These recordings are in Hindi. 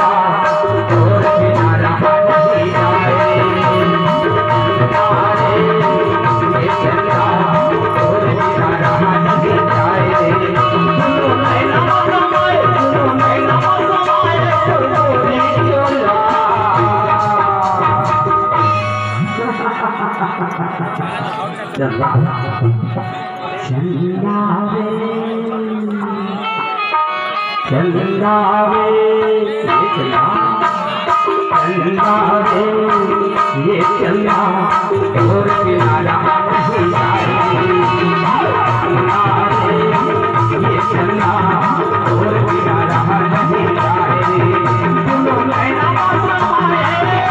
और बिना रहा नहीं जाए ये चंदा और बिना रहा नहीं जाए सुनो नैना समाए सुनो नैना समाए गोरी चोला चंदा चंदा वे चंदा वे ये चंदा और बिना रहा नहीं जाए चंदा वे ये चंदा और बिना रहा नहीं जाए सुनो नैना समाए सुनो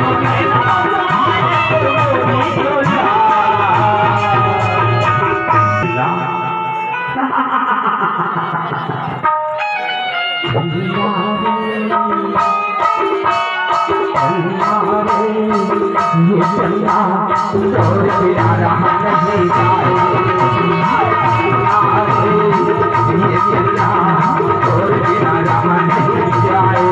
नैना समाए गोरी चोला ये चंदा और बिना रहा नहीं जाए ये चंदा और बिना रहा नहीं जाए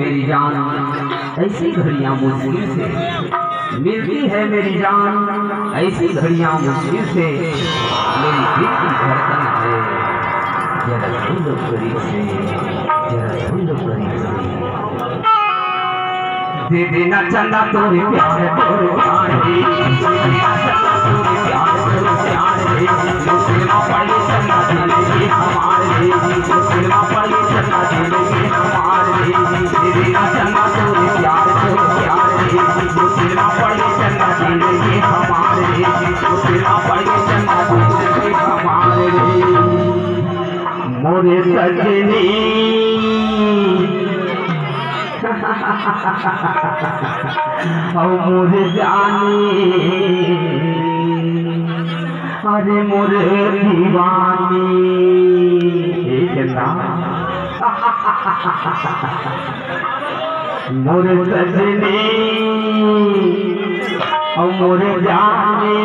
मेरी जान ऐसी घड़ियां मुश्किल से मिलती है मेरी जान ऐसी घड़ियां मुश्किल से मेरी दिल की धड़कन है जरा सुन लो करीब से जरा सुन लो करीब से दे देना चंदा तोरे प्यार तोरे प्यार रे मुश्किल पड़े चंदा दिल ये हमारे मुश्किल पड़े चंदा दिल ये हमारे दे देना चंदा तोरे प्यार रे मुश्किल पड़े चंदा दिल ये हमारे मुश्किल पड़े चंदा दिल ये हमारे मोरे सजनी मोरे जानी अरे मोरे दीवानी मोरे सजनी मोरे जानी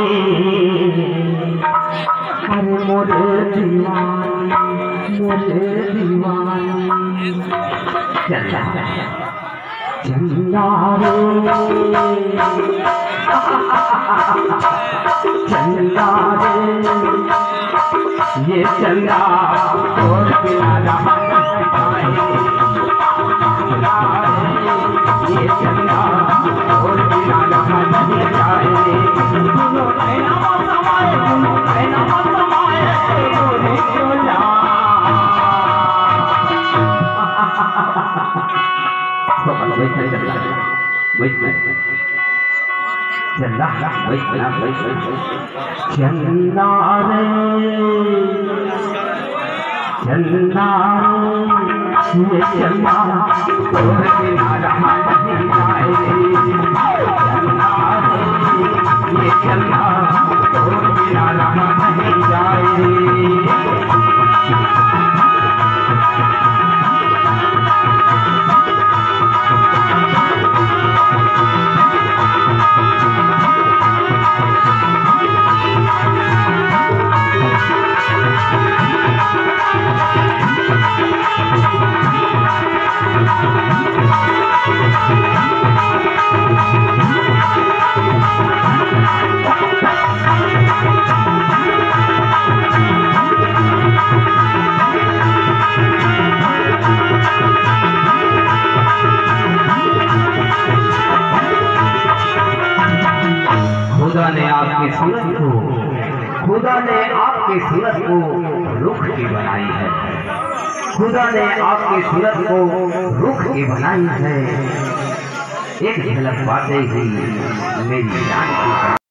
अरे मोरे दीवानी चंदा चंदा चंदा ये चंदा और बिना रहा ये चंदा और बिना रहा नहीं जाए सुनो नैना समाए सुनो नैना समाए गोरी चोला चंदा चंदा रे चंदा ये चंदा और बिना रहा नहीं जाए चंदा ये चंदा और बिना रहा नहीं जाए खुदा ने आपकी सूरत को रुख की बनाई है खुदा ने आपकी सूरत को रुख की बनाई है एक झलक वाकई हुई मेरी